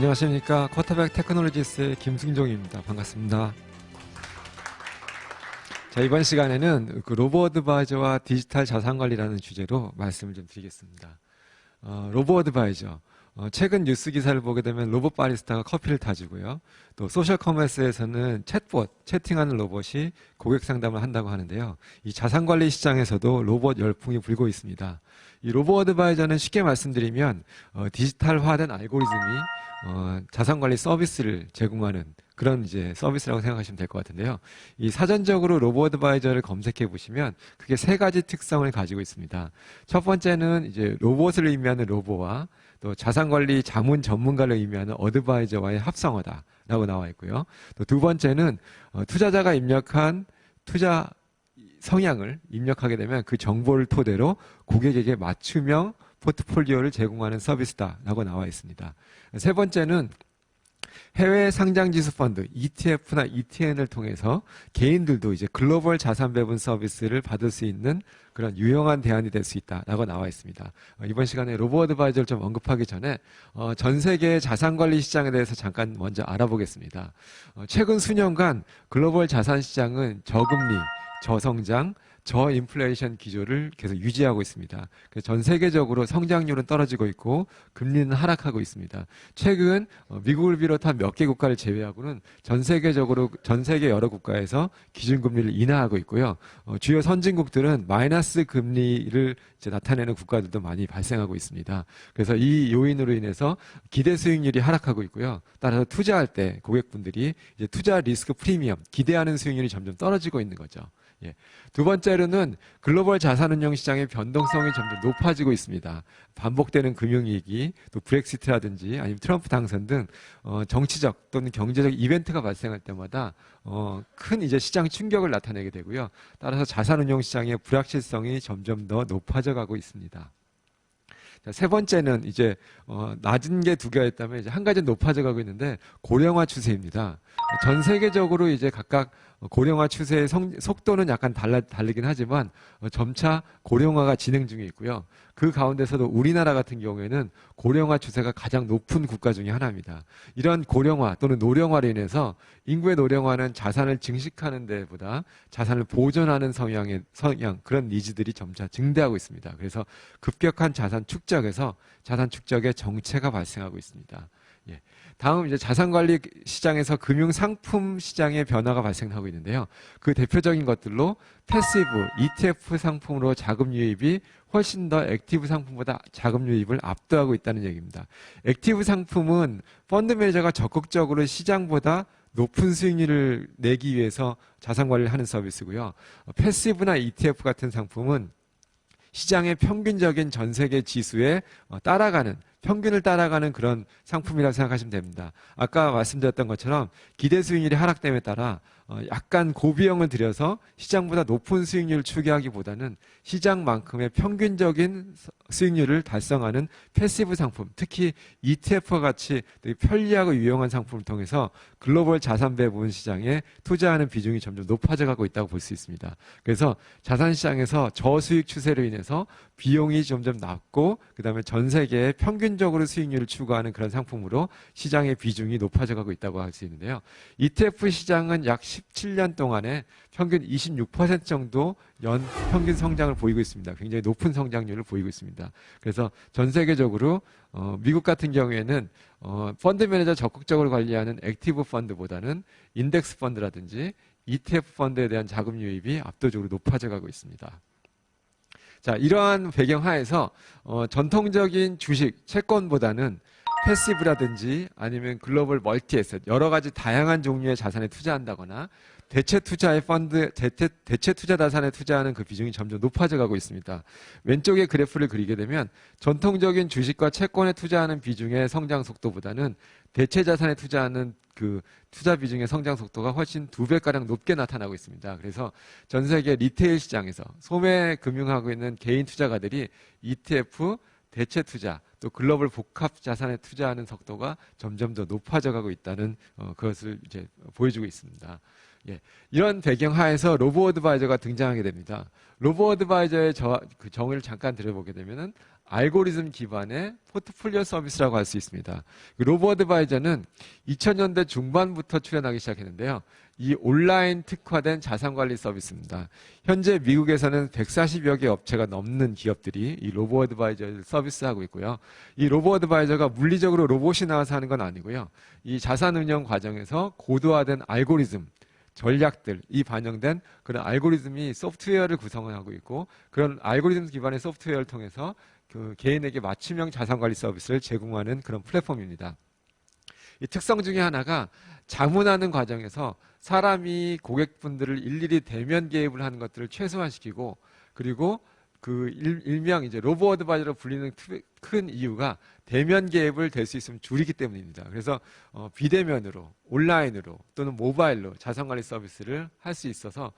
안녕하십니까. 쿼터백 테크놀로지스의 김승종입니다. 반갑습니다. 자, 이번 시간에는 로보 어드바이저와 디지털 자산관리라는 주제로 말씀을 좀 드리겠습니다. 로보 어드바이저. 최근 뉴스 기사를 보게 되면 로봇 바리스타가 커피를 타주고요. 또 소셜 커머스에서는 챗봇, 채팅하는 로봇이 고객 상담을 한다고 하는데요. 이 자산관리 시장에서도 로봇 열풍이 불고 있습니다. 이 로보 어드바이저는 쉽게 말씀드리면 디지털화된 알고리즘이 자산관리 서비스를 제공하는 그런 이제 서비스라고 생각하시면 될 것 같은데요. 이 사전적으로 로보 어드바이저를 검색해 보시면 그게 세 가지 특성을 가지고 있습니다. 첫 번째는 이제 로봇을 의미하는 로보와 또 자산관리 자문 전문가를 의미하는 어드바이저와의 합성어다라고 나와 있고요. 또 두 번째는 투자자가 입력한 투자 성향을 입력하게 되면 그 정보를 토대로 고객에게 맞춤형 포트폴리오를 제공하는 서비스다라고 나와 있습니다. 세 번째는 해외 상장지수 펀드 ETF나 ETN을 통해서 개인들도 이제 글로벌 자산 배분 서비스를 받을 수 있는 그런 유용한 대안이 될 수 있다라고 나와 있습니다. 이번 시간에 로보 어드바이저를 좀 언급하기 전에 전 세계 자산관리 시장에 대해서 잠깐 먼저 알아보겠습니다. 최근 수년간 글로벌 자산 시장은 저금리, 저성장, 저인플레이션 기조를 계속 유지하고 있습니다. 전 세계적으로 성장률은 떨어지고 있고 금리는 하락하고 있습니다. 최근 미국을 비롯한 몇 개 국가를 제외하고는 전 세계 여러 국가에서 기준금리를 인하하고 있고요. 주요 선진국들은 마이너스 금리를 이제 나타내는 국가들도 많이 발생하고 있습니다. 그래서 이 요인으로 인해서 기대 수익률이 하락하고 있고요. 따라서 투자할 때 고객분들이 이제 투자 리스크 프리미엄, 기대하는 수익률이 점점 떨어지고 있는 거죠. 예. 두 번째로는 글로벌 자산운용 시장의 변동성이 점점 높아지고 있습니다. 반복되는 금융위기, 또 브렉시트라든지 아니면 트럼프 당선 등 정치적 또는 경제적 이벤트가 발생할 때마다 큰 이제 시장 충격을 나타내게 되고요. 따라서 자산운용 시장의 불확실성이 점점 더 높아져 가고 있습니다. 자, 세 번째는 이제 낮은 게 두 개가 있다면 이제 한 가지는 높아져 가고 있는데 고령화 추세입니다. 전 세계적으로 이제 각각 고령화 추세의 속도는 약간 다르긴 하지만 점차 고령화가 진행 중에 있고요. 그 가운데서도 우리나라 같은 경우에는 고령화 추세가 가장 높은 국가 중에 하나입니다. 이런 고령화 또는 노령화로 인해서 인구의 노령화는 자산을 증식하는 데보다 자산을 보존하는 성향 그런 니즈들이 점차 증대하고 있습니다. 그래서 급격한 자산 축적에서 자산 축적의 정체가 발생하고 있습니다. 예. 다음 이제 자산관리 시장에서 금융 상품 시장의 변화가 발생하고 있는데요. 그 대표적인 것들로 패시브, ETF 상품으로 자금 유입이 훨씬 더 액티브 상품보다 자금 유입을 압도하고 있다는 얘기입니다. 액티브 상품은 펀드 매니저가 적극적으로 시장보다 높은 수익률을 내기 위해서 자산관리를 하는 서비스고요. 패시브나 ETF 같은 상품은 시장의 평균적인 전 세계 지수에 평균을 따라가는 그런 상품이라고 생각하시면 됩니다. 아까 말씀드렸던 것처럼 기대 수익률이 하락됨에 따라 약간 고비용을 들여서 시장보다 높은 수익률을 추구하기보다는 시장만큼의 평균적인 수익률을 달성하는 패시브 상품, 특히 ETF와 같이 되게 편리하고 유용한 상품을 통해서 글로벌 자산 배분 시장에 투자하는 비중이 점점 높아져 가고 있다고 볼 수 있습니다. 그래서 자산 시장에서 저수익 추세로 인해서 비용이 점점 낮고 그다음에 전 세계의 평균적으로 수익률을 추구하는 그런 상품으로 시장의 비중이 높아져 가고 있다고 할 수 있는데요. ETF 시장은 약 17년 동안에 평균 26% 정도 연 평균 성장을 보이고 있습니다. 굉장히 높은 성장률을 보이고 있습니다. 그래서 전 세계적으로 미국 같은 경우에는 펀드 매니저 적극적으로 관리하는 액티브 펀드보다는 인덱스 펀드라든지 ETF 펀드에 대한 자금 유입이 압도적으로 높아져 가고 있습니다. 자, 이러한 배경 하에서 전통적인 주식, 채권보다는 패시브라든지 아니면 글로벌 멀티에셋, 여러 가지 다양한 종류의 자산에 투자한다거나 대체 투자 자산에 투자하는 그 비중이 점점 높아져 가고 있습니다. 왼쪽에 그래프를 그리게 되면 전통적인 주식과 채권에 투자하는 비중의 성장 속도보다는 대체 자산에 투자하는 그 투자 비중의 성장 속도가 훨씬 2배가량 높게 나타나고 있습니다. 그래서 전 세계 리테일 시장에서 소매 금융하고 있는 개인 투자가들이 ETF, 대체 투자, 또 글로벌 복합 자산에 투자하는 속도가 점점 더 높아져 가고 있다는 그것을 이제 보여주고 있습니다. 예, 이런 배경 하에서 로보 어드바이저가 등장하게 됩니다. 로보 어드바이저의 그 정의를 잠깐 들어보게 되면은 알고리즘 기반의 포트폴리오 서비스라고 할 수 있습니다. 그 로보 어드바이저는 2000년대 중반부터 출현하기 시작했는데요. 이 온라인 특화된 자산관리 서비스입니다. 현재 미국에서는 140여 개 업체가 넘는 기업들이 이 로보 어드바이저를 서비스하고 있고요. 이 로보 어드바이저가 물리적으로 로봇이 나와서 하는 건 아니고요. 이 자산 운영 과정에서 고도화된 알고리즘, 전략들이 반영된 그런 알고리즘이 소프트웨어를 구성하고 있고, 그런 알고리즘 기반의 소프트웨어를 통해서 그 개인에게 맞춤형 자산관리 서비스를 제공하는 그런 플랫폼입니다. 이 특성 중에 하나가 자문하는 과정에서 사람이 고객분들을 일일이 대면 개입을 하는 것들을 최소화시키고, 그리고 그 일명 이제 로보 어드바이저로 불리는 큰 이유가 대면 개입을 될 수 있으면 줄이기 때문입니다. 그래서 비대면으로, 온라인으로 또는 모바일로 자산관리 서비스를 할 수 있어서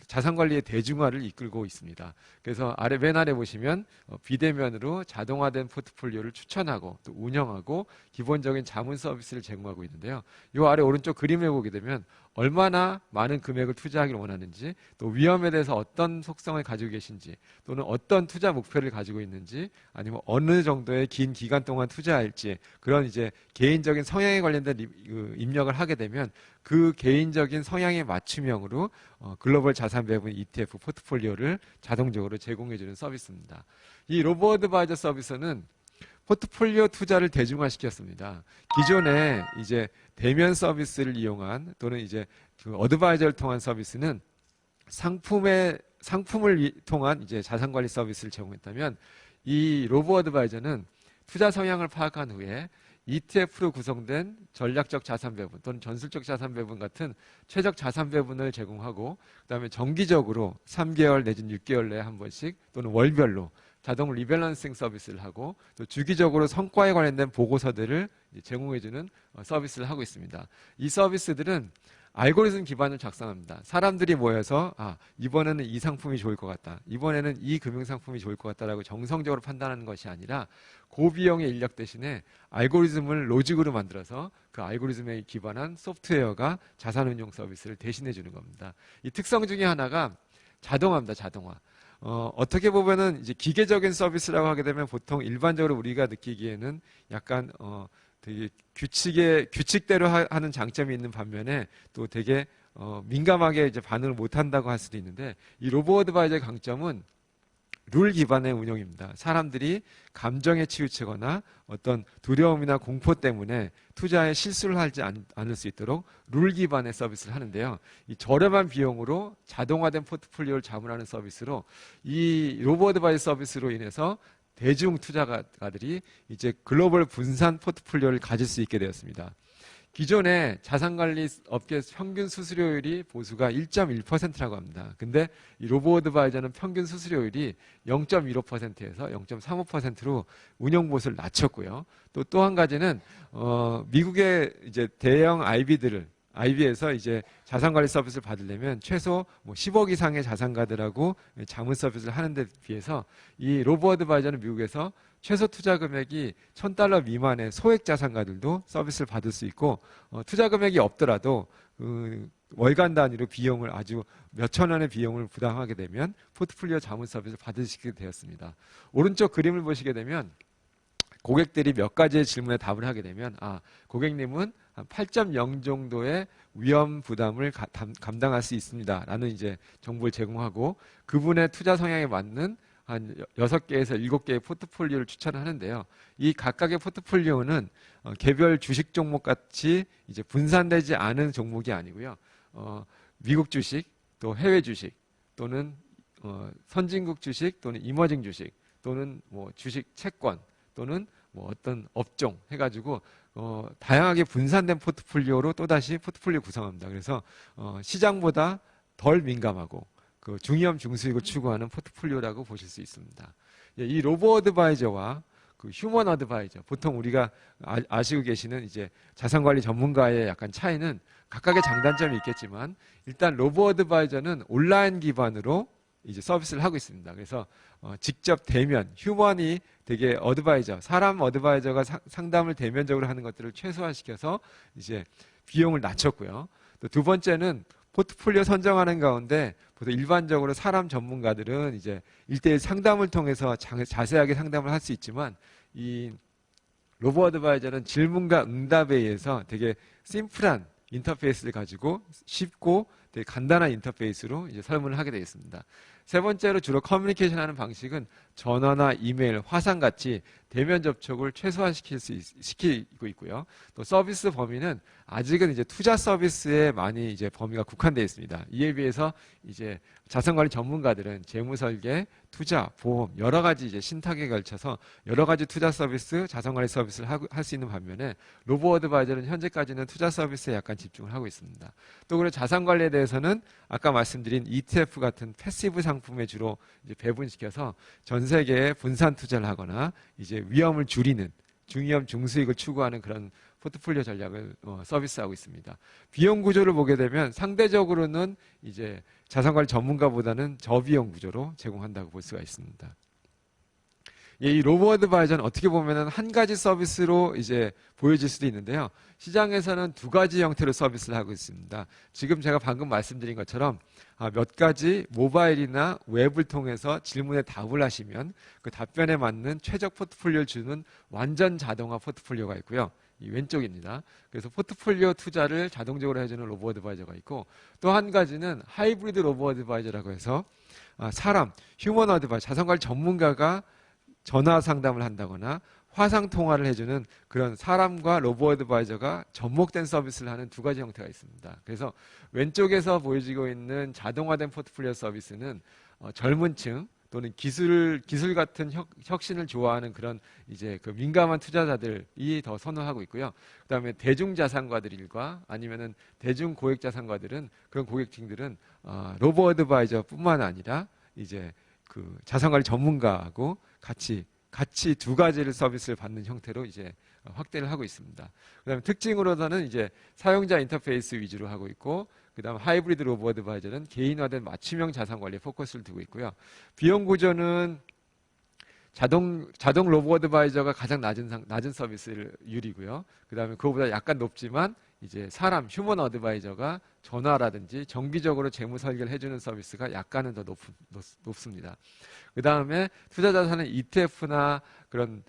자산관리의 대중화를 이끌고 있습니다. 그래서 맨 아래 보시면 비대면으로 자동화된 포트폴리오를 추천하고 또 운영하고 기본적인 자문 서비스를 제공하고 있는데요. 이 아래 오른쪽 그림을 보게 되면 얼마나 많은 금액을 투자하기를 원하는지, 또 위험에 대해서 어떤 속성을 가지고 계신지, 또는 어떤 투자 목표를 가지고 있는지, 아니면 어느 정도의 긴 기간 동안 투자할지, 그런 이제 개인적인 성향에 관련된 입력을 하게 되면 그 개인적인 성향에 맞춤형으로 글로벌 자산 배분 ETF 포트폴리오를 자동적으로 제공해주는 서비스입니다. 이 로보 어드바이저 서비스는 포트폴리오 투자를 대중화시켰습니다. 기존에 이제 대면 서비스를 이용한 또는 이제 그 어드바이저를 통한 서비스는 상품을 통한 이제 자산관리 서비스를 제공했다면, 이 로보 어드바이저는 투자 성향을 파악한 후에 ETF로 구성된 전략적 자산 배분 또는 전술적 자산 배분 같은 최적 자산 배분을 제공하고, 그다음에 정기적으로 3개월 내지는 6개월 내에 한 번씩 또는 월별로 자동 리밸런싱 서비스를 하고, 또 주기적으로 성과에 관련된 보고서들을 제공해주는 서비스를 하고 있습니다. 이 서비스들은 알고리즘 기반을 작성합니다. 사람들이 모여서 이번에는 이 상품이 좋을 것 같다, 이번에는 이 금융상품이 좋을 것 같다라고 정성적으로 판단하는 것이 아니라 고비용의 인력 대신에 알고리즘을 로직으로 만들어서 그 알고리즘에 기반한 소프트웨어가 자산운용 서비스를 대신해 주는 겁니다. 이 특성 중에 하나가 자동화입니다. 자동화. 어떻게 보면은 이제 기계적인 서비스라고 하게 되면 보통 일반적으로 우리가 느끼기에는 약간 되게 규칙대로 하는 장점이 있는 반면에 또 되게 민감하게 이제 반응을 못 한다고 할 수도 있는데, 이 로보 어드바이저의 강점은 룰 기반의 운영입니다. 사람들이 감정에 치우치거나 어떤 두려움이나 공포 때문에 투자에 실수를 하지 않을 수 있도록 룰 기반의 서비스를 하는데요. 이 저렴한 비용으로 자동화된 포트폴리오를 자문하는 서비스로, 이 로보 어드바이저 서비스로 인해서 대중 투자가들이 이제 글로벌 분산 포트폴리오를 가질 수 있게 되었습니다. 기존에 자산관리 업계 평균 수수료율이 보수가 1.1%라고 합니다. 근데 이 로보 어드바이저는 평균 수수료율이 0.15%에서 0.35%로 운영 보수를 낮췄고요. 또 한 가지는 미국의 이제 대형 IB에서 이제 자산관리 서비스를 받으려면 최소 10억 이상의 자산가들하고 자문 서비스를 하는 데 비해서 이 로보 어드바이저는 미국에서 최소 투자 금액이 $1,000 미만의 소액 자산가들도 서비스를 받을 수 있고, 투자 금액이 없더라도 월간 단위로 비용을 아주 몇천 원의 비용을 부담하게 되면 포트폴리오 자문 서비스를 받을 수 있게 되었습니다. 오른쪽 그림을 보시게 되면 고객들이 몇 가지의 질문에 답을 하게 되면 고객님은 한 8.0 정도의 위험 부담을 감당할 수 있습니다 라는 이제 정보를 제공하고, 그분의 투자 성향에 맞는 한 6개에서 7개의 포트폴리오를 추천하는데요. 이 각각의 포트폴리오는 개별 주식 종목 같이 이제 분산되지 않은 종목이 아니고요. 미국 주식, 또 해외 주식, 또는 선진국 주식, 또는 이머징 주식, 또는 주식 채권, 또는 어떤 업종 해가지고 다양하게 분산된 포트폴리오로 또다시 포트폴리오 구성합니다. 그래서 시장보다 덜 민감하고 그 중위험 중수익을 추구하는 포트폴리오라고 보실 수 있습니다. 이 로보 어드바이저와 그 휴먼 어드바이저, 보통 우리가 아시고 계시는 이제 자산관리 전문가의 약간 차이는 각각의 장단점이 있겠지만, 일단 로보 어드바이저는 온라인 기반으로 이제 서비스를 하고 있습니다. 그래서 직접 대면, 휴먼이 되게 사람 어드바이저가 상담을 대면적으로 하는 것들을 최소화시켜서 이제 비용을 낮췄고요. 또 두 번째는 포트폴리오 선정하는 가운데 보통 일반적으로 사람 전문가들은 이제 1대1 상담을 통해서 자세하게 상담을 할 수 있지만 이 로보 어드바이저는 질문과 응답에 의해서 되게 심플한 인터페이스를 가지고 쉽고 되게 간단한 인터페이스로 이제 설문을 하게 되겠습니다. 세 번째로 주로 커뮤니케이션 하는 방식은 전화나 이메일, 화상 같이 대면 접촉을 시키고 있고요. 또 서비스 범위는 아직은 이제 투자 서비스에 많이 이제 범위가 국한되어 있습니다. 이에 비해서 이제 자산관리 전문가들은 재무 설계, 투자, 보험 여러 가지 이제 신탁에 걸쳐서 여러 가지 투자 서비스, 자산관리 서비스를 할 수 있는 반면에 로보 어드바이저는 현재까지는 투자 서비스에 약간 집중을 하고 있습니다. 또 그리고 자산관리에 대해서는 아까 말씀드린 ETF 같은 패시브 상품에 주로 이제 배분시켜서 전 세계에 분산 투자를 하거나 이제 위험을 줄이는 중위험 중수익을 추구하는 그런 포트폴리오 전략을 서비스하고 있습니다. 비용 구조를 보게 되면 상대적으로는 이제 자산관리 전문가보다는 저비용 구조로 제공한다고 볼 수가 있습니다. 이 로보 어드바이저는 어떻게 보면은 한 가지 서비스로 이제 보여질 수도 있는데요. 시장에서는 두 가지 형태로 서비스를 하고 있습니다. 지금 제가 방금 말씀드린 것처럼 몇 가지 모바일이나 웹을 통해서 질문에 답을 하시면 그 답변에 맞는 최적 포트폴리오를 주는 완전 자동화 포트폴리오가 있고요. 이 왼쪽입니다. 그래서 포트폴리오 투자를 자동적으로 해주는 로보 어드바이저가 있고 또 한 가지는 하이브리드 로보 어드바이저라고 해서 사람, 휴먼 어드바이저, 자산관리 전문가가 전화 상담을 한다거나 화상 통화를 해주는 그런 사람과 로보 어드바이저가 접목된 서비스를 하는 두 가지 형태가 있습니다. 그래서 왼쪽에서 보여지고 있는 자동화된 포트폴리오 서비스는 젊은 층 또는 기술 같은 혁신을 좋아하는 그런 이제 그 민감한 투자자들이 더 선호하고 있고요. 그다음에 대중자산가들과 아니면은 대중 고액자산가들은 그런 고객층들은 로보 어드바이저뿐만 아니라 이제 그 자산관리 전문가하고 같이 두 가지를 서비스를 받는 형태로 이제 확대를 하고 있습니다. 그다음에 특징으로서는 이제 사용자 인터페이스 위주로 하고 있고, 그다음 하이브리드 로보 어드바이저는 개인화된 맞춤형 자산 관리에 포커스를 두고 있고요. 비용 구조는 자동 로보 어드바이저가 가장 낮은 서비스를 유리고요. 그다음에 그거보다 약간 높지만 이제 사람 휴먼 어드바이저가 전화라든지 정기적으로 재무 설계를 해주는 서비스가 약간은 더 높습니다. 그 다음에 투자 자산은 ETF나 그런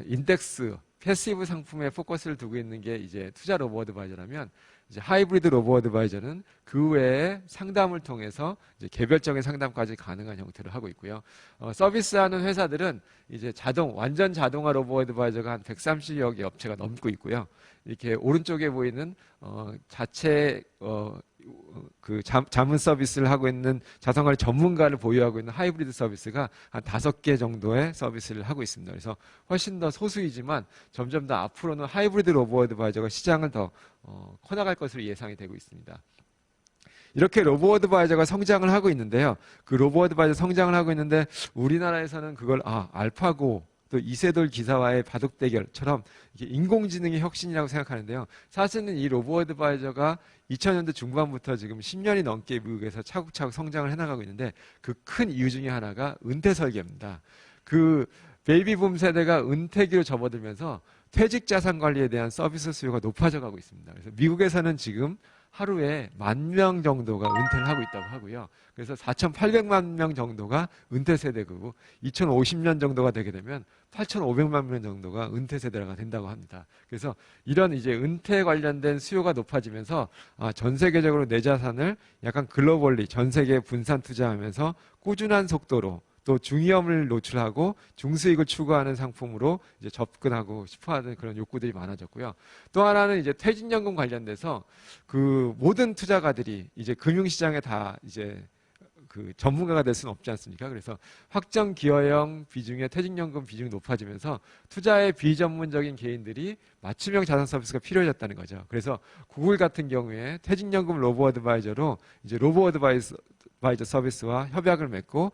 인덱스 패시브 상품에 포커스를 두고 있는 게 이제 투자 로보 어드바이저라면, 이제 하이브리드 로보 어드바이저는 그 외에 상담을 통해서 이제 개별적인 상담까지 가능한 형태로 하고 있고요. 서비스하는 회사들은 이제 완전 자동화 로보 어드바이저가 한 130여 개 업체가 넘고 있고요. 이렇게 오른쪽에 보이는 자체 그 자문 서비스를 하고 있는 자산관리 전문가를 보유하고 있는 하이브리드 서비스가 한 5개 정도의 서비스를 하고 있습니다. 그래서 훨씬 더 소수이지만 점점 더 앞으로는 하이브리드 로보 어드바이저가 시장을 더 커나갈 것으로 예상이 되고 있습니다. 이렇게 로보 어드바이저가 성장을 하고 있는데요. 그 로보 어드바이저 성장을 하고 있는데 우리나라에서는 그걸 알파고 또 이세돌 기사와의 바둑 대결처럼 이게 인공지능의 혁신이라고 생각하는데요. 사실은 이 로보 어드바이저가 2000년대 중반부터 지금 10년이 넘게 미국에서 차곡차곡 성장을 해나가고 있는데 그 큰 이유 중에 하나가 은퇴 설계입니다. 그 베이비붐 세대가 은퇴기로 접어들면서 퇴직 자산 관리에 대한 서비스 수요가 높아져 가고 있습니다. 그래서 미국에서는 지금 하루에 10,000명 정도가 은퇴를 하고 있다고 하고요. 그래서 4,800만 명 정도가 은퇴 세대고 2050년 정도가 되게 되면 8,500만 명 정도가 은퇴 세대가 된다고 합니다. 그래서 이런 이제 은퇴 관련된 수요가 높아지면서 전 세계적으로 내 자산을 약간 글로벌리 전 세계에 분산 투자하면서 꾸준한 속도로 또 중위험을 노출하고 중수익을 추구하는 상품으로 이제 접근하고 싶어하는 그런 욕구들이 많아졌고요. 또 하나는 이제 퇴직연금 관련돼서 그 모든 투자가들이 이제 금융시장에 다 이제 그 전문가가 될 수는 없지 않습니까? 그래서 확정 기여형 비중의 퇴직연금 비중이 높아지면서 투자에 비전문적인 개인들이 맞춤형 자산 서비스가 필요해졌다는 거죠. 그래서 구글 같은 경우에 퇴직연금 로보 어드바이저로 이제 로보 어드바이저 서비스와 협약을 맺고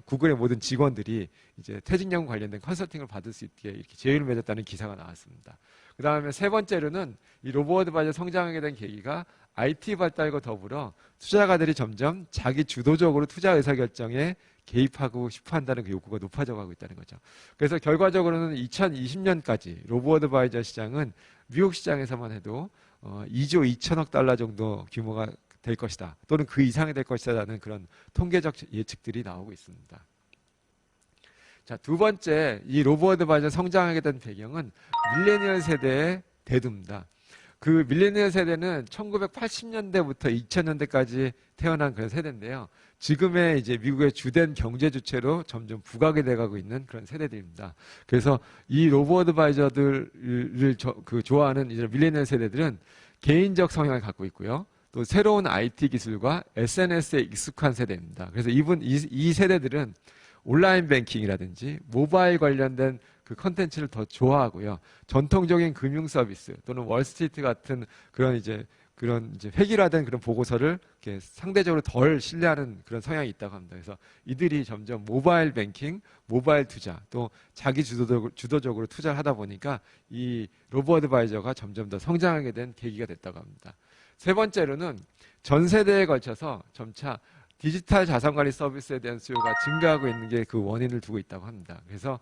구글의 모든 직원들이 이제 퇴직연금 관련된 컨설팅을 받을 수 있게 이렇게 제휴를 맺었다는 기사가 나왔습니다. 그 다음에 세 번째로는 이 로보 어드바이저 성장하게 된 계기가 IT 발달과 더불어 투자가들이 점점 자기 주도적으로 투자 의사결정에 개입하고 싶어 한다는 그 욕구가 높아져 가고 있다는 거죠. 그래서 결과적으로는 2020년까지 로보 어드바이저 시장은 미국 시장에서만 해도 2조 2천억 달러 정도 규모가 될 것이다. 또는 그 이상이 될 것이다라는 그런 통계적 예측들이 나오고 있습니다. 자, 두 번째, 이 로보어드바이저 성장하게 된 배경은 밀레니얼 세대의 대두입니다. 그 밀레니얼 세대는 1980년대부터 2000년대까지 태어난 그런 세대인데요. 지금의 이제 미국의 주된 경제 주체로 점점 부각이 돼가고 있는 그런 세대들입니다. 그래서 이 로보어드바이저들을 좋아하는 이제 밀레니얼 세대들은 개인적 성향을 갖고 있고요. 또 새로운 IT 기술과 SNS에 익숙한 세대입니다. 그래서 이 세대들은 온라인 뱅킹이라든지 모바일 관련된 그 컨텐츠를 더 좋아하고요. 전통적인 금융 서비스 또는 월스트리트 같은 그런 이제 획일화된 그런 보고서를 이렇게 상대적으로 덜 신뢰하는 그런 성향이 있다고 합니다. 그래서 이들이 점점 모바일 뱅킹, 모바일 투자, 또 자기 주도적으로 투자를 하다 보니까 이 로보어드바이저가 점점 더 성장하게 된 계기가 됐다고 합니다. 세 번째로는 전 세대에 걸쳐서 점차 디지털 자산관리 서비스에 대한 수요가 증가하고 있는 게 그 원인을 두고 있다고 합니다. 그래서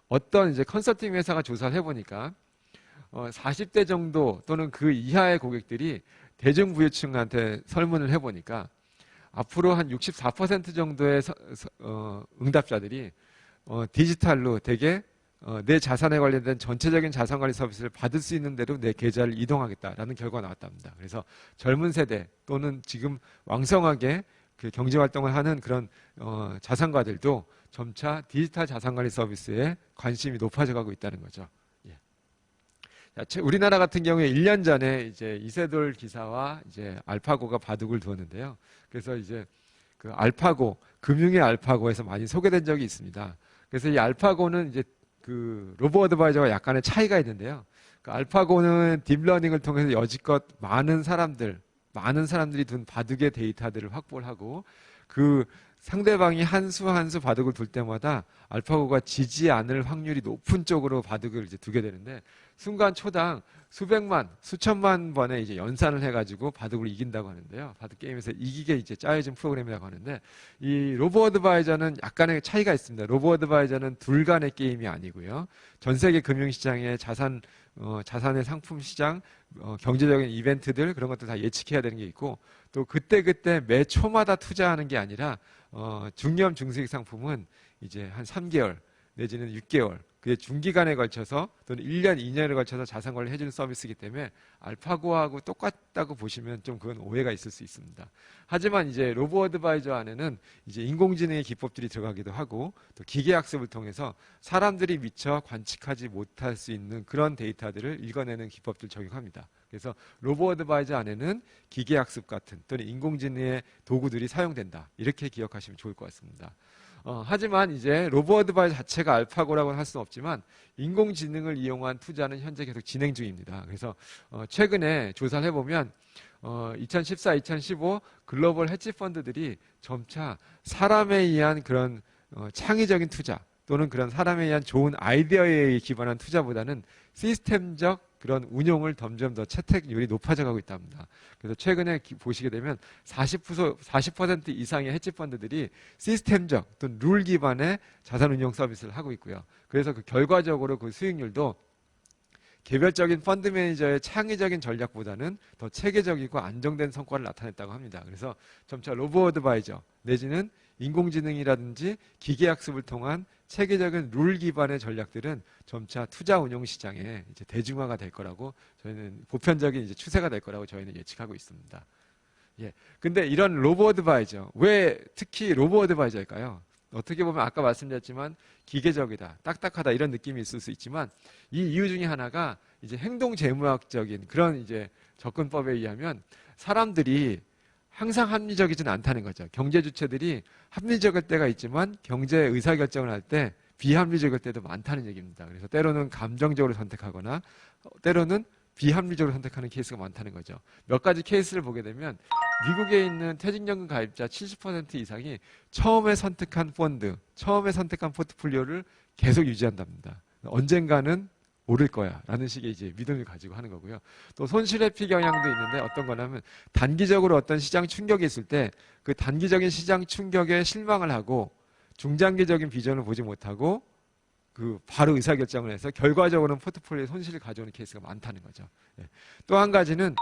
어떤 이제 컨설팅 회사가 조사를 해보니까 40대 정도 또는 그 이하의 고객들이 대중부유층한테 설문을 해보니까 앞으로 한 64% 정도의 응답자들이 디지털로 되게 내 자산에 관련된 전체적인 자산관리 서비스를 받을 수 있는 대로 내 계좌를 이동하겠다라는 결과가 나왔답니다. 그래서 젊은 세대 또는 지금 왕성하게 그 경제활동을 하는 그런 자산가들도 점차 디지털 자산관리 서비스에 관심이 높아져 가고 있다는 거죠. 예. 자, 우리나라 같은 경우에 1년 전에 이제 이세돌 기사와 이제 알파고가 바둑을 두었는데요. 그래서 이제 그 알파고, 금융의 알파고에서 많이 소개된 적이 있습니다. 그래서 이 알파고는 이제 그 로보어드바이저와 약간의 차이가 있는데요. 그 알파고는 딥러닝을 통해서 여지껏 많은 사람들이 둔 바둑의 데이터들을 확보를 하고 그 상대방이 한 수 한 수 바둑을 둘 때마다 알파고가 지지 않을 확률이 높은 쪽으로 바둑을 이제 두게 되는데 순간 초당 수백만, 수천만 번의 이제 연산을 해가지고 바둑을 이긴다고 하는데요. 바둑 게임에서 이기게 이제 짜여진 프로그램이라고 하는데 이 로보어드바이저는 약간의 차이가 있습니다. 로보어드바이저는 둘 간의 게임이 아니고요. 전 세계 금융시장의 자산의 상품 시장, 경제적인 이벤트들 그런 것들 다 예측해야 되는 게 있고 또 그때 매 초마다 투자하는 게 아니라 중염 중수익 상품은 이제 한 3개월 내지는 6개월 그게 중기간에 걸쳐서 또는 1년, 2년에 걸쳐서 자산 관리를 해주는 서비스이기 때문에 알파고하고 똑같다고 보시면 좀 그건 오해가 있을 수 있습니다. 하지만 이제 로보어드바이저 안에는 이제 인공지능의 기법들이 들어가기도 하고 또 기계학습을 통해서 사람들이 미처 관측하지 못할 수 있는 그런 데이터들을 읽어내는 기법들을 적용합니다. 그래서 로보어드바이저 안에는 기계학습 같은 또는 인공지능의 도구들이 사용된다. 이렇게 기억하시면 좋을 것 같습니다. 하지만 이제 로보어드바이저 자체가 알파고라고는 할 수는 없지만 인공지능을 이용한 투자는 현재 계속 진행 중입니다. 그래서 최근에 조사를 해보면 2014, 2015 글로벌 헤지 펀드들이 점차 사람에 의한 그런 창의적인 투자 또는 그런 사람에 의한 좋은 아이디어에 기반한 투자보다는 시스템적 그런 운용을 점점 더 채택률이 높아져 가고 있답니다. 그래서 최근에 보시게 되면 40% 이상의 헤지펀드들이 시스템적 또는 룰 기반의 자산운용 서비스를 하고 있고요. 그래서 그 결과적으로 그 수익률도 개별적인 펀드 매니저의 창의적인 전략보다는 더 체계적이고 안정된 성과를 나타냈다고 합니다. 그래서 점차 로보어드바이저 내지는 인공지능이라든지 기계학습을 통한 체계적인 룰 기반의 전략들은 점차 투자 운용 시장에 이제 대중화가 될 거라고 저희는 보편적인 이제 추세가 될 거라고 저희는 예측하고 있습니다. 예. 근데 이런 로보어드바이저 왜 특히 로보어드바이저일까요? 어떻게 보면 아까 말씀드렸지만 기계적이다, 딱딱하다 이런 느낌이 있을 수 있지만 이 이유 중에 하나가 이제 행동 재무학적인 그런 이제 접근법에 의하면 사람들이 항상 합리적이지는 않다는 거죠. 경제 주체들이 합리적일 때가 있지만 경제 의사결정을 할 때 비합리적일 때도 많다는 얘기입니다. 그래서 때로는 감정적으로 선택하거나 때로는 비합리적으로 선택하는 케이스가 많다는 거죠. 몇 가지 케이스를 보게 되면 미국에 있는 퇴직연금 가입자 70% 이상이 처음에 선택한 펀드, 처음에 선택한 포트폴리오를 계속 유지한답니다. 언젠가는 오를 거야 라는 식의 이제 믿음을 가지고 하는 거고요. 또 손실 회피 경향도 있는데 어떤 거냐면 단기적으로 어떤 시장 충격이 있을 때 그 단기적인 시장 충격에 실망을 하고 중장기적인 비전을 보지 못하고 그 바로 의사결정을 해서 결과적으로는 포트폴리오에 손실을 가져오는 케이스가 많다는 거죠. 또 한 가지는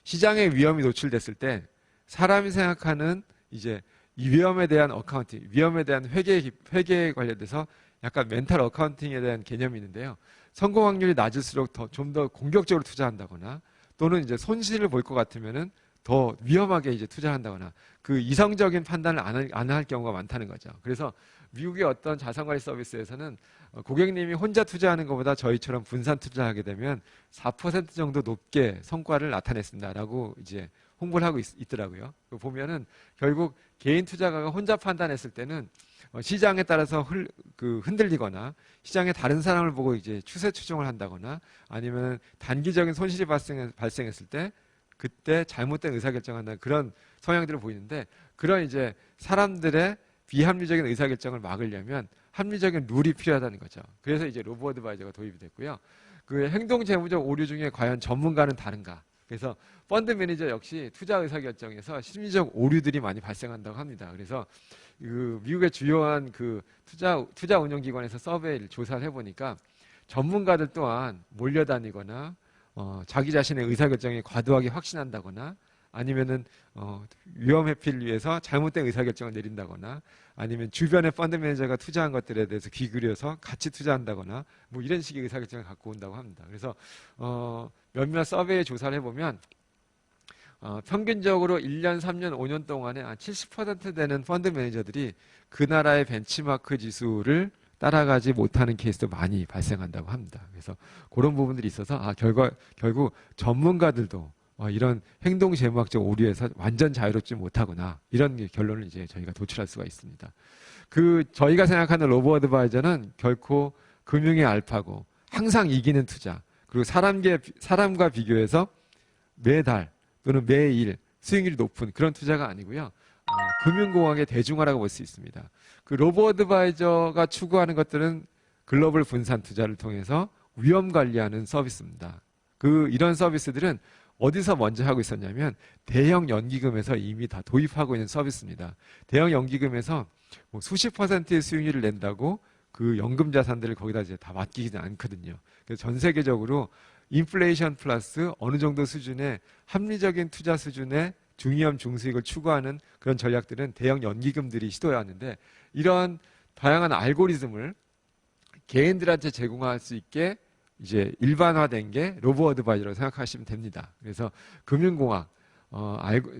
시장의 위험이 노출됐을 때 사람이 생각하는 이제 이 위험에 대한 어카운팅, 위험에 대한 회계에 관련돼서 약간 멘탈 어카운팅에 대한 개념이 있는데요. 성공 확률이 낮을수록 좀 더 공격적으로 투자한다거나 또는 이제 손실을 볼 것 같으면은 더 위험하게 이제 투자한다거나 그 이성적인 판단을 안 할 경우가 많다는 거죠. 그래서 미국의 어떤 자산관리 서비스에서는 고객님이 혼자 투자하는 것보다 저희처럼 분산 투자하게 되면 4% 정도 높게 성과를 나타냈습니다라고 이제 홍보를 하고 있더라고요. 보면은 결국 개인 투자가가 혼자 판단했을 때는 시장에 따라서 흔들리거나 시장의 다른 사람을 보고 이제 추세 추종을 한다거나 아니면 단기적인 손실이 발생했을 때 그때 잘못된 의사결정을 한다는 그런 성향들을 보이는데 그런 이제 사람들의 비합리적인 의사결정을 막으려면 합리적인 룰이 필요하다는 거죠. 그래서 이제 로보어드바이저가 도입이 됐고요. 그 행동 재무적 오류 중에 과연 전문가는 다른가? 그래서 펀드 매니저 역시 투자 의사결정에서 심리적 오류들이 많이 발생한다고 합니다. 그래서 그 미국의 주요한 그 투자 운영기관에서 서베이를 조사를 해보니까 전문가들 또한 몰려다니거나 자기 자신의 의사결정에 과도하게 확신한다거나 아니면은 위험 회피를 위해서 잘못된 의사결정을 내린다거나 아니면 주변의 펀드 매니저가 투자한 것들에 대해서 귀그려서 같이 투자한다거나 뭐 이런 식의 의사결정을 갖고 온다고 합니다. 그래서 몇몇 서베이 조사를 해보면 평균적으로 1년, 3년, 5년 동안에 한 70% 되는 펀드 매니저들이 그 나라의 벤치마크 지수를 따라가지 못하는 케이스도 많이 발생한다고 합니다. 그래서 그런 부분들이 있어서 결국 전문가들도 이런 행동 재무학적 오류에서 완전 자유롭지 못하구나 이런 결론을 이제 저희가 도출할 수가 있습니다. 저희가 생각하는 로보어드바이저는 결코 금융의 알파고 항상 이기는 투자 그리고 사람과 비교해서 매달 또는 매일 수익률이 높은 그런 투자가 아니고요. 금융공학의 대중화라고 볼 수 있습니다. 그 로보어드바이저가 추구하는 것들은 글로벌 분산 투자를 통해서 위험 관리하는 서비스입니다. 이런 서비스들은 어디서 먼저 하고 있었냐면 대형 연기금에서 이미 다 도입하고 있는 서비스입니다. 대형 연기금에서 뭐 수십 %의 수익률을 낸다고 그 연금 자산들을 거기다 이제 다 맡기지는 않거든요. 그래서 전 세계적으로 인플레이션 플러스 어느 정도 수준의 합리적인 투자 수준의 중위험 중수익을 추구하는 그런 전략들은 대형 연기금들이 시도해왔는데 이런 다양한 알고리즘을 개인들한테 제공할 수 있게 이제 일반화된 게 로보어드바이저라고 생각하시면 됩니다. 그래서 금융공학,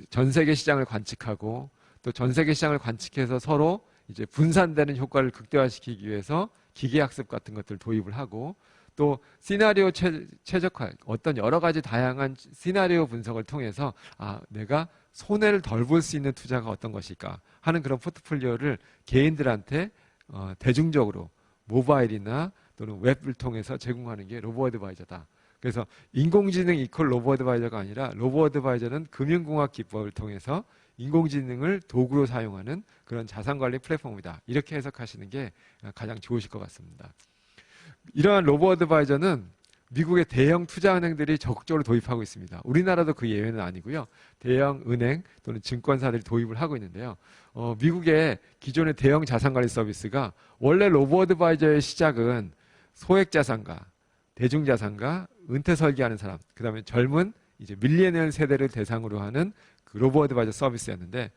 전 세계 시장을 관측하고 또 전 세계 시장을 관측해서 서로 이제 분산되는 효과를 극대화시키기 위해서 기계학습 같은 것들을 도입을 하고 또 시나리오 최적화, 어떤 여러 가지 다양한 시나리오 분석을 통해서 내가 손해를 덜 볼 수 있는 투자가 어떤 것일까 하는 그런 포트폴리오를 개인들한테 대중적으로 모바일이나 또는 웹을 통해서 제공하는 게 로보어드바이저다. 그래서 인공지능 이퀄 로보어드바이저가 아니라 로보어드바이저는 금융공학 기법을 통해서 인공지능을 도구로 사용하는 그런 자산관리 플랫폼이다. 이렇게 해석하시는 게 가장 좋으실 것 같습니다. 이러한 로보어드바이저는 미국의 대형 투자은행들이 적극적으로 도입하고 있습니다. 우리나라도 그 예외는 아니고요. 대형 은행 또는 증권사들이 도입을 하고 있는데요. 미국의 기존의 대형 자산관리 서비스가 원래 로보어드바이저의 시작은 소액자산가, 대중자산가, 은퇴 설계하는 사람, 그 다음에 젊은 이제 밀레니얼 세대를 대상으로 하는 그 로보어드바이저 서비스였는데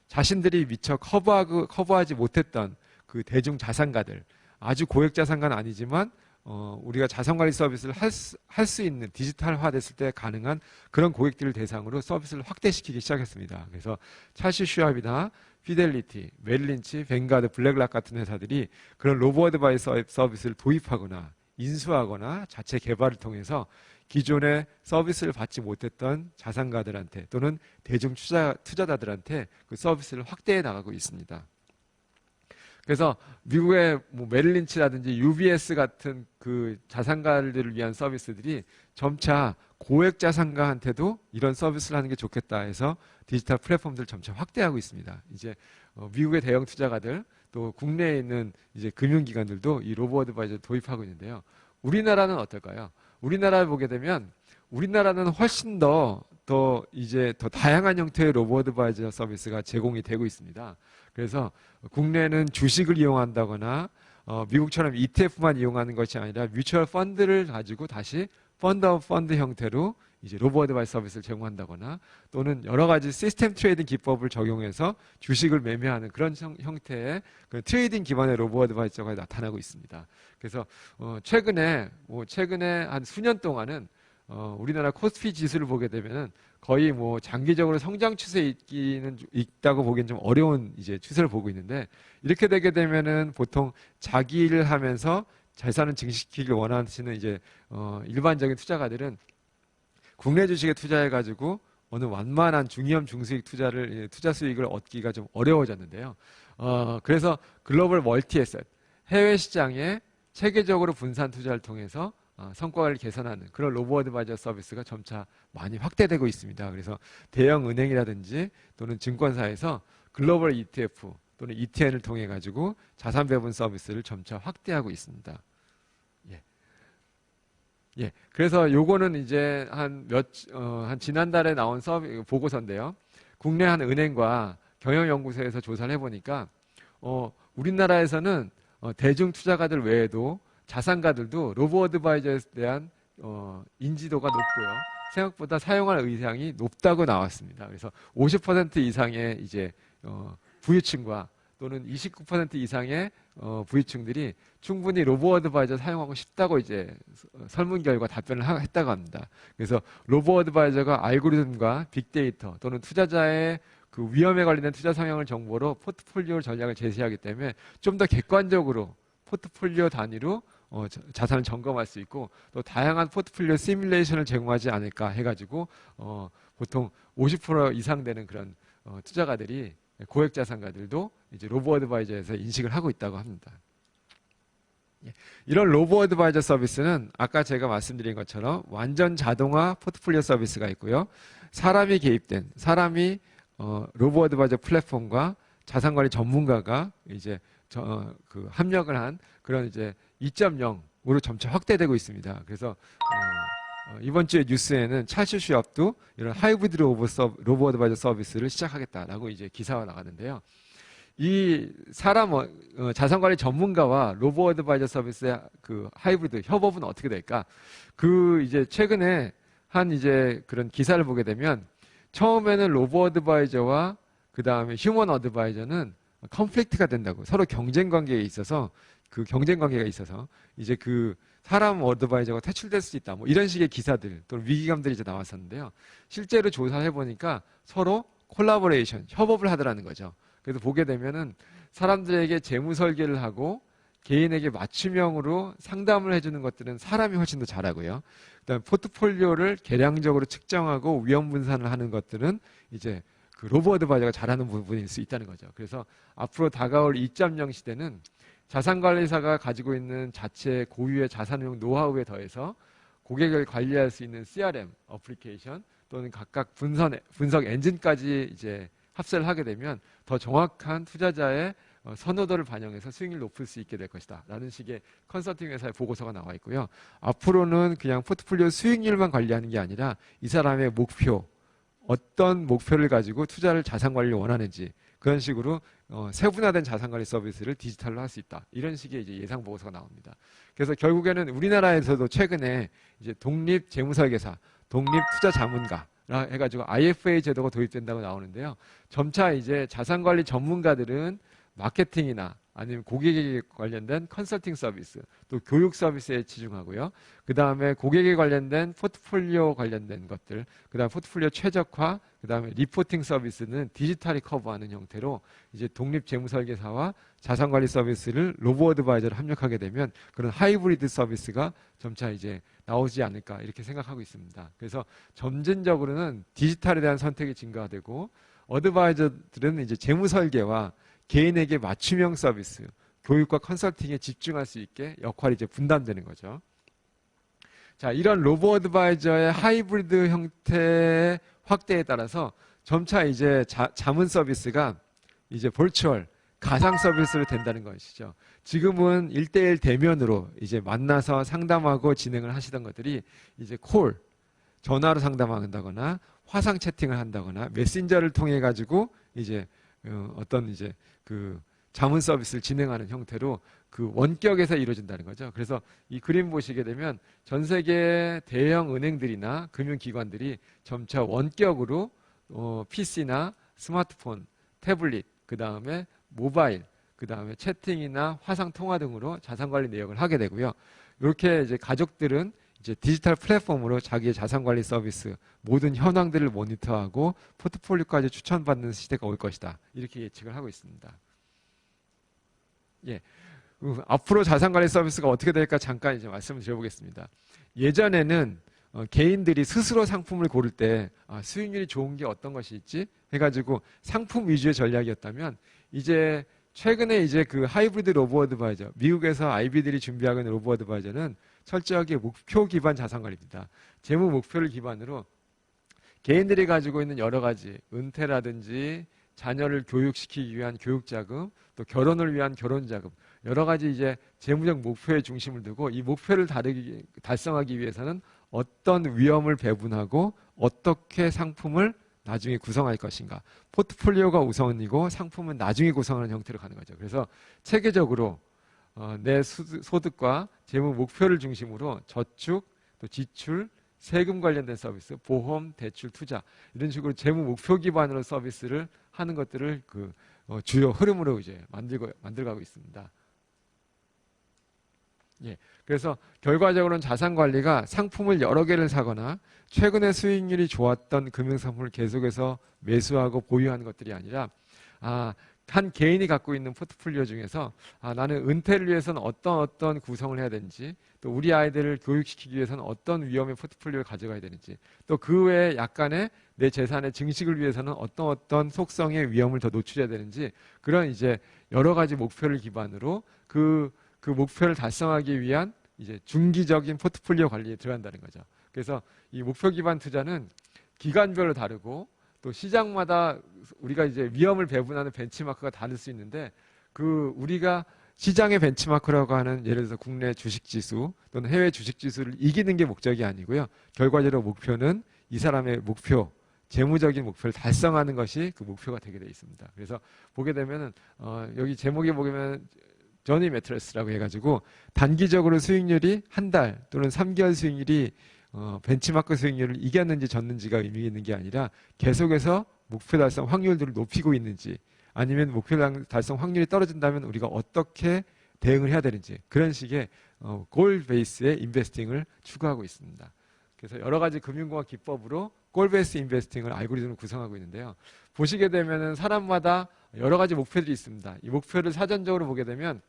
자신들이 미처 커버하지 못했던 그 대중자산가들, 아주 고액자산가는 아니지만 우리가 자산관리 서비스를 할 수 있는 디지털화 됐을 때 가능한 그런 고객들을 대상으로 서비스를 확대시키기 시작했습니다. 그래서 찰스 슈왑이나 피델리티, 메릴린치, 뱅가드, 블랙락 같은 회사들이 그런 로보어드바이저 서비스를 도입하거나 인수하거나 자체 개발을 통해서 기존의 서비스를 받지 못했던 자산가들한테 또는 대중 투자자들한테 그 서비스를 확대해 나가고 있습니다. 그래서 미국의 뭐 메릴린치라든지 UBS 같은 그 자산가들을 위한 서비스들이 점차 고액 자산가한테도 이런 서비스를 하는 게 좋겠다 해서 디지털 플랫폼들을 점차 확대하고 있습니다. 이제 미국의 대형 투자가들 또 국내에 있는 이제 금융기관들도 이 로보어드바이저를 도입하고 있는데요. 우리나라는 어떨까요? 우리나라를 보게 되면 우리나라는 훨씬 더 다양한 형태의 로보어드바이저 서비스가 제공이 되고 있습니다. 그래서 국내는 주식을 이용한다거나 미국처럼 ETF만 이용하는 것이 아니라 뮤추얼 펀드를 가지고 다시 펀드 오브 펀드 형태로 이제 로보 어드바이저 서비스를 제공한다거나 또는 여러 가지 시스템 트레이딩 기법을 적용해서 주식을 매매하는 그런 형태의 그 트레이딩 기반의 로보 어드바이저가 나타나고 있습니다. 그래서 최근에 한 수년 동안은 우리나라 코스피 지수를 보게 되면은 거의 뭐 장기적으로 성장 추세에 있다고 보기엔 좀 어려운 이제 추세를 보고 있는데, 이렇게 되게 되면은 보통 자기 일을 하면서 자산을 증식시키길 원하시는 이제 일반적인 투자가들은 국내 주식에 투자해 가지고 어느 완만한 중위험 중수익 투자 수익을 얻기가 좀 어려워졌는데요. 그래서 글로벌 멀티에셋 해외 시장에 체계적으로 분산 투자를 통해서 성과를 개선하는 그런 로보 어드바이저 서비스가 점차 많이 확대되고 있습니다. 그래서 대형 은행이라든지 또는 증권사에서 글로벌 ETF 또는 ETN을 통해 가지고 자산 배분 서비스를 점차 확대하고 있습니다. 예. 그래서 요거는 이제 한 지난달에 나온 보고서인데요. 국내 한 은행과 경영연구소에서 조사를 해보니까 우리나라에서는 대중 투자가들 외에도 자산가들도 로보 어드바이저에 대한 인지도가 높고요. 생각보다 사용할 의향이 높다고 나왔습니다. 그래서 50% 이상의 이제 부유층과 또는 29% 이상의 부유층들이 충분히 로보 어드바이저 사용하고 싶다고 이제 설문 결과 답변을 했다고 합니다. 그래서 로보 어드바이저가 알고리즘과 빅데이터 또는 투자자의 그 위험에 관련된 투자 성향을 정보로 포트폴리오 전략을 제시하기 때문에 좀 더 객관적으로 포트폴리오 단위로 자산을 점검할 수 있고 또 다양한 포트폴리오 시뮬레이션을 제공하지 않을까 해가지고 보통 50% 이상 되는 그런 투자가들이 고액 자산가들도 이제 로보 어드바이저에서 인식을 하고 있다고 합니다. 이런 로보 어드바이저 서비스는 아까 제가 말씀드린 것처럼 완전 자동화 포트폴리오 서비스가 있고요. 사람이 로보 어드바이저 플랫폼과 자산관리 전문가가 이제 합력을 한 그런 이제 2.0으로 점차 확대되고 있습니다. 그래서 이번 주에 뉴스에는 찰스 슈왑도 이런 하이브리드 로보 어드바이저 서비스를 시작하겠다라고 이제 기사가 나갔는데요. 이 자산관리 전문가와 로보 어드바이저 서비스의 그 하이브리드 협업은 어떻게 될까? 이제 최근에 한 이제 그런 기사를 보게 되면 처음에는 로보 어드바이저와 그 다음에 휴먼 어드바이저는 컨플릭트가 된다고, 서로 경쟁 관계가 있어서 이제 사람 어드바이저가 퇴출될 수 있다, 뭐 이런 식의 기사들 또는 위기감들이 이제 나왔었는데요. 실제로 조사해 보니까 서로 콜라보레이션, 협업을 하더라는 거죠. 그래서 보게 되면은 사람들에게 재무 설계를 하고 개인에게 맞춤형으로 상담을 해주는 것들은 사람이 훨씬 더 잘하고요. 그다음 포트폴리오를 계량적으로 측정하고 위험 분산을 하는 것들은 이제 그 로보 어드바이저가 잘하는 부분일 수 있다는 거죠. 그래서 앞으로 다가올 2.0 시대는 자산관리사가 가지고 있는 자체 고유의 자산운용 노하우에 더해서 고객을 관리할 수 있는 CRM 어플리케이션 또는 각각 분석 엔진까지 이제 합세를 하게 되면 더 정확한 투자자의 선호도를 반영해서 수익률을 높일 수 있게 될 것이다 라는 식의 컨설팅 회사의 보고서가 나와 있고요. 앞으로는 그냥 포트폴리오 수익률만 관리하는 게 아니라 이 사람의 목표, 어떤 목표를 가지고 투자를 자산관리를 원하는지 그런 식으로 세분화된 자산관리 서비스를 디지털로 할 수 있다. 이런 식의 이제 예상 보고서가 나옵니다. 그래서 결국에는 우리나라에서도 최근에 이제 독립 재무설계사, 독립 투자 자문가 해가지고 IFA 제도가 도입된다고 나오는데요. 점차 이제 자산관리 전문가들은 마케팅이나 아니면 고객에게 관련된 컨설팅 서비스, 또 교육 서비스에 치중하고요. 그 다음에 고객에 관련된 포트폴리오 관련된 것들, 그 다음에 포트폴리오 최적화, 그 다음에 리포팅 서비스는 디지털이 커버하는 형태로 이제 독립 재무설계사와 자산관리 서비스를 로보 어드바이저를 합력하게 되면 그런 하이브리드 서비스가 점차 이제 나오지 않을까 이렇게 생각하고 있습니다. 그래서 점진적으로는 디지털에 대한 선택이 증가되고 어드바이저들은 이제 재무설계와 개인에게 맞춤형 서비스, 교육과 컨설팅에 집중할 수 있게 역할이 이제 분담되는 거죠. 자, 이런 로보 어드바이저의 하이브리드 형태의 확대에 따라서 점차 이제 자문 서비스가 이제 버추얼, 가상 서비스로 된다는 것이죠. 지금은 1대1 대면으로 이제 만나서 상담하고 진행을 하시던 것들이 이제 전화로 상담한다거나 화상 채팅을 한다거나 메신저를 통해 가지고 이제 어떤 이제 그 자문 서비스를 진행하는 형태로 그 원격에서 이루어진다는 거죠. 그래서 이 그림 보시게 되면 전 세계 대형 은행들이나 금융기관들이 점차 원격으로 PC나 스마트폰, 태블릿, 그 다음에 모바일, 그 다음에 채팅이나 화상 통화 등으로 자산 관리 내역을 하게 되고요. 이렇게 이제 가족들은 이제 디지털 플랫폼으로 자기의 자산 관리 서비스 모든 현황들을 모니터하고 포트폴리오까지 추천받는 시대가 올 것이다. 이렇게 예측을 하고 있습니다. 예. 앞으로 자산관리 서비스가 어떻게 될까 잠깐 이제 말씀을 드려보겠습니다. 예전에는 개인들이 스스로 상품을 고를 때 수익률이 좋은 게 어떤 것이 있지 해가지고 상품 위주의 전략이었다면 이제 최근에 이제 그 하이브리드 로보 어드바이저, 미국에서 IB들이 준비하고 있는 로보 어드바이저는 철저하게 목표 기반 자산관리입니다. 재무 목표를 기반으로 개인들이 가지고 있는 여러 가지 은퇴라든지 자녀를 교육시키기 위한 교육자금, 또 결혼을 위한 결혼자금, 여러 가지 이제 재무적 목표에 중심을 두고 이 목표를 달성하기 위해서는 어떤 위험을 배분하고 어떻게 상품을 나중에 구성할 것인가. 포트폴리오가 우선이고 상품은 나중에 구성하는 형태로 가는 거죠. 그래서 체계적으로 내 소득과 재무 목표를 중심으로 저축, 또 지출, 세금 관련된 서비스, 보험, 대출, 투자 이런 식으로 재무 목표 기반으로 서비스를 하는 것들을 그 주요 흐름으로 이제 만들어가고 있습니다. 예, 그래서 결과적으로는 자산 관리가 상품을 여러 개를 사거나 최근에 수익률이 좋았던 금융상품을 계속해서 매수하고 보유하는 것들이 아니라 한 개인이 갖고 있는 포트폴리오 중에서 나는 은퇴를 위해서는 어떤 구성을 해야 되는지, 또 우리 아이들을 교육시키기 위해서는 어떤 위험의 포트폴리오를 가져가야 되는지, 또 그 외에 약간의 내 재산의 증식을 위해서는 어떤 속성의 위험을 더 노출해야 되는지, 그런 이제 여러 가지 목표를 기반으로 그 목표를 달성하기 위한 이제 중기적인 포트폴리오 관리에 들어간다는 거죠. 그래서 이 목표 기반 투자는 기간별로 다르고 또 시장마다 우리가 이제 위험을 배분하는 벤치마크가 다를 수 있는데 그 우리가 시장의 벤치마크라고 하는 예를 들어서 국내 주식지수 또는 해외 주식지수를 이기는 게 목적이 아니고요. 결과적으로 목표는 이 사람의 목표, 재무적인 목표를 달성하는 것이 그 목표가 되게 되어 있습니다. 그래서 보게 되면은 여기 제목에 보면 저니 매트리스라고 해가지고 단기적으로 수익률이 한 달 또는 3개월 수익률이 벤치마크 수익률을 이겼는지 졌는지가 의미 있는 게 아니라 계속해서 목표 달성 확률들을 높이고 있는지 아니면 목표 달성 확률이 떨어진다면 우리가 어떻게 대응을 해야 되는지 그런 식의 골 베이스의 인베스팅을 추구하고 있습니다. 그래서 여러 가지 금융공학 기법으로 골 베이스 인베스팅을 알고리즘을 구성하고 있는데요. 보시게 되면은 사람마다 여러 가지 목표들이 있습니다. 이 목표를 사전적으로 보게 되면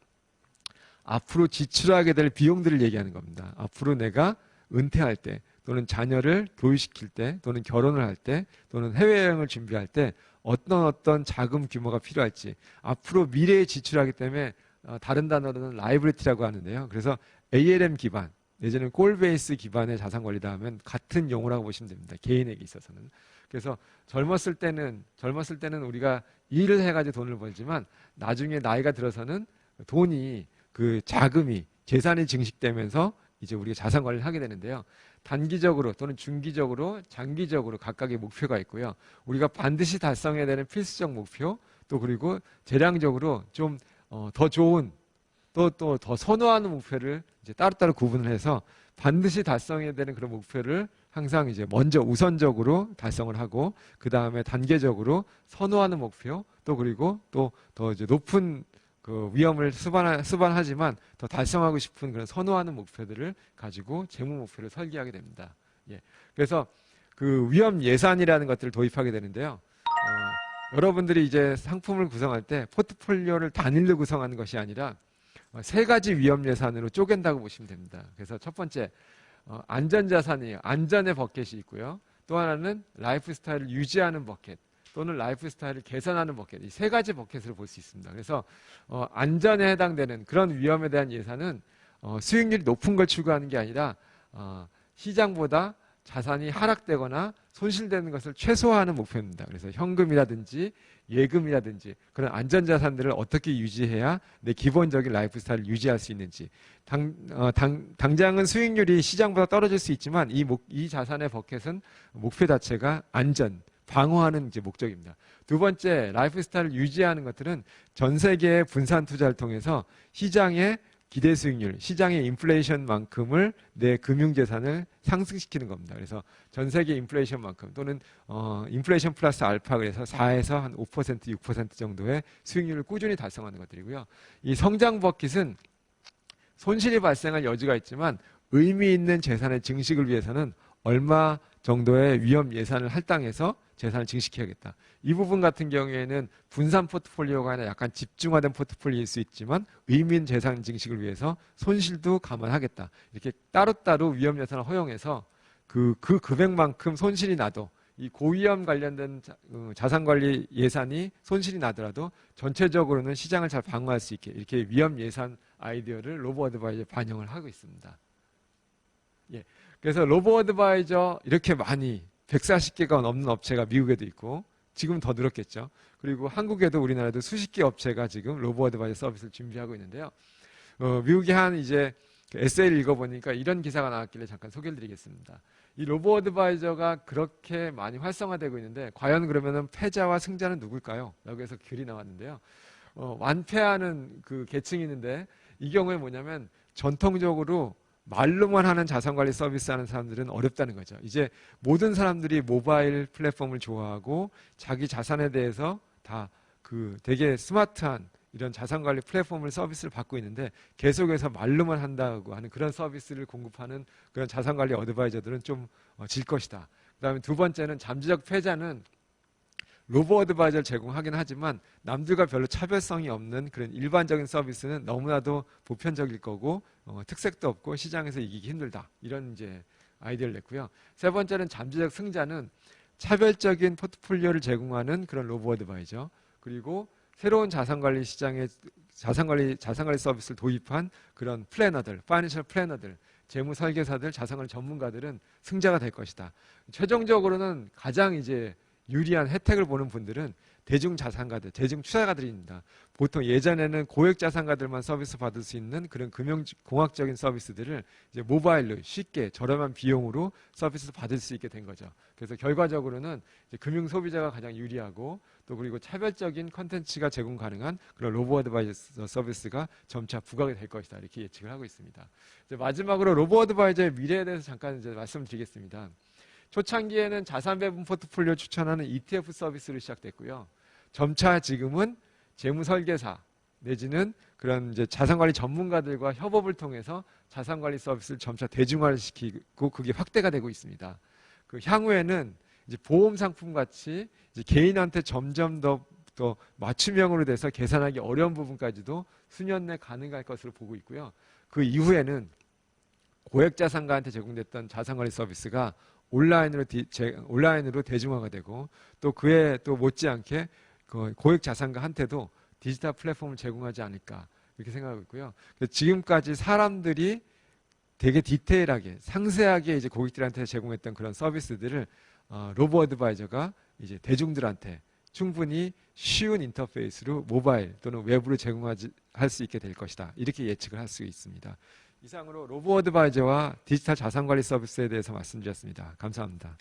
앞으로 지출하게 될 비용들을 얘기하는 겁니다. 앞으로 내가 은퇴할 때 또는 자녀를 교육시킬 때 또는 결혼을 할 때 또는 해외여행을 준비할 때 어떤 자금 규모가 필요할지 앞으로 미래에 지출하기 때문에 다른 단어로는 라이빌리티라고 하는데요. 그래서 ALM 기반 내지는 골 베이스 기반의 자산 관리다 하면 같은 용어라고 보시면 됩니다. 개인에게 있어서는. 그래서 젊었을 때는 우리가 일을 해가지고 돈을 벌지만 나중에 나이가 들어서는 돈이 그 자금이 재산이 증식되면서 이제 우리가 자산 관리를 하게 되는데요. 단기적으로 또는 중기적으로 장기적으로 각각의 목표가 있고요. 우리가 반드시 달성해야 되는 필수적 목표 또 그리고 재량적으로 좀 더 좋은 또 더 선호하는 목표를 이제 따로따로 구분을 해서 반드시 달성해야 되는 그런 목표를 항상 이제 먼저 우선적으로 달성을 하고 그 다음에 단계적으로 선호하는 목표 또 그리고 또 더 이제 높은 그 위험을 수반하지만 더 달성하고 싶은 그런 선호하는 목표들을 가지고 재무 목표를 설계하게 됩니다. 예. 그래서 그 위험 예산이라는 것들을 도입하게 되는데요. 여러분들이 이제 상품을 구성할 때 포트폴리오를 단일로 구성하는 것이 아니라 세 가지 위험 예산으로 쪼갠다고 보시면 됩니다. 그래서 첫 번째 안전자산이에요. 안전의 버켓이 있고요. 또 하나는 라이프 스타일을 유지하는 버켓 또는 라이프 스타일을 개선하는 버켓 이 세 가지 버켓을 볼 수 있습니다. 그래서 안전에 해당되는 그런 위험에 대한 예산은 수익률이 높은 걸 추구하는 게 아니라 시장보다 자산이 하락되거나 손실되는 것을 최소화하는 목표입니다. 그래서 현금이라든지 예금이라든지 그런 안전자산들을 어떻게 유지해야 내 기본적인 라이프 스타일을 유지할 수 있는지 당장은 수익률이 시장보다 떨어질 수 있지만 이 자산의 버켓은 목표 자체가 안전 방어하는 이제 목적입니다. 두 번째, 라이프 스타일을 유지하는 것들은 전 세계의 분산 투자를 통해서 시장의 기대 수익률, 시장의 인플레이션만큼을 내 금융재산을 상승시키는 겁니다. 그래서 전 세계 인플레이션만큼 또는 인플레이션 플러스 알파 그래서 4에서 한 5%, 6% 정도의 수익률을 꾸준히 달성하는 것들이고요. 이 성장 버킷은 손실이 발생할 여지가 있지만 의미 있는 재산의 증식을 위해서는 얼마 정도의 위험 예산을 할당해서 재산을 증식해야겠다. 이 부분 같은 경우에는 분산 포트폴리오가 아니라 약간 집중화된 포트폴리오일 수 있지만 의미 있는 재산 증식을 위해서 손실도 감안하겠다. 이렇게 따로따로 위험 예산을 허용해서 그 금액만큼 손실이 나도 이 고위험 관련된 자산관리 예산이 손실이 나더라도 전체적으로는 시장을 잘 방어할 수 있게 이렇게 위험 예산 아이디어를 로보어드바이저에 반영을 하고 있습니다. 예. 그래서 로보어드바이저 이렇게 많이 140개가 넘는 업체가 미국에도 있고 지금 더 늘었겠죠. 그리고 한국에도 우리나라도 수십 개 업체가 지금 로보어드바이저 서비스를 준비하고 있는데요. 미국에 한 이제 에세이를 읽어보니까 이런 기사가 나왔길래 잠깐 소개를 드리겠습니다. 이 로보어드바이저가 그렇게 많이 활성화되고 있는데 과연 그러면은 패자와 승자는 누굴까요? 라고 해서 글이 나왔는데요. 완패하는 그 계층이 있는데 이 경우에 뭐냐면 전통적으로 말로만 하는 자산관리 서비스 하는 사람들은 어렵다는 거죠. 이제 모든 사람들이 모바일 플랫폼을 좋아하고 자기 자산에 대해서 다 그 되게 스마트한 이런 자산관리 플랫폼을 서비스를 받고 있는데 계속해서 말로만 한다고 하는 그런 서비스를 공급하는 그런 자산관리 어드바이저들은 좀 질 것이다. 그 다음에 두 번째는 잠재적 패자는 로보어드바이저를 제공하긴 하지만 남들과 별로 차별성이 없는 그런 일반적인 서비스는 너무나도 보편적일 거고 특색도 없고 시장에서 이기기 힘들다. 이런 이제 아이디어를 냈고요. 세 번째는 잠재적 승자는 차별적인 포트폴리오를 제공하는 그런 로보어드바이저 그리고 새로운 자산관리 시장에 자산관리 서비스를 도입한 그런 플래너들, 파이낸셜 플래너들, 재무 설계사들, 자산관리 전문가들은 승자가 될 것이다. 최종적으로는 가장 이제 유리한 혜택을 보는 분들은 대중자산가들, 대중투자가들입니다. 보통 예전에는 고액자산가들만 서비스 받을 수 있는 그런 금융공학적인 서비스들을 이제 모바일로 쉽게 저렴한 비용으로 서비스 받을 수 있게 된 거죠. 그래서 결과적으로는 이제 금융소비자가 가장 유리하고 또 그리고 차별적인 컨텐츠가 제공 가능한 그런 로보어드바이저 서비스가 점차 부각이 될 것이다. 이렇게 예측을 하고 있습니다. 이제 마지막으로 로보어드바이저의 미래에 대해서 잠깐 이제 말씀드리겠습니다. 초창기에는 자산 배분 포트폴리오 추천하는 ETF 서비스로 시작됐고요. 점차 지금은 재무 설계사 내지는 그런 이제 자산관리 전문가들과 협업을 통해서 자산관리 서비스를 점차 대중화를 시키고 그게 확대가 되고 있습니다. 그 향후에는 이제 보험 상품 같이 이제 개인한테 점점 더 맞춤형으로 돼서 계산하기 어려운 부분까지도 수년 내 가능할 것으로 보고 있고요. 그 이후에는 고액자산가한테 제공됐던 자산관리 서비스가 온라인으로 대중화가 되고 또 그에 또 못지않게 그 고액 자산가한테도 디지털 플랫폼을 제공하지 않을까 이렇게 생각하고 있고요. 지금까지 사람들이 되게 디테일하게 상세하게 이제 고객들한테 제공했던 그런 서비스들을 로보어드바이저가 이제 대중들한테 충분히 쉬운 인터페이스로 모바일 또는 외부로 제공할 수 있게 될 것이다. 이렇게 예측을 할 수 있습니다. 이상으로 로보어드바이저와 디지털 자산관리 서비스에 대해서 말씀드렸습니다. 감사합니다.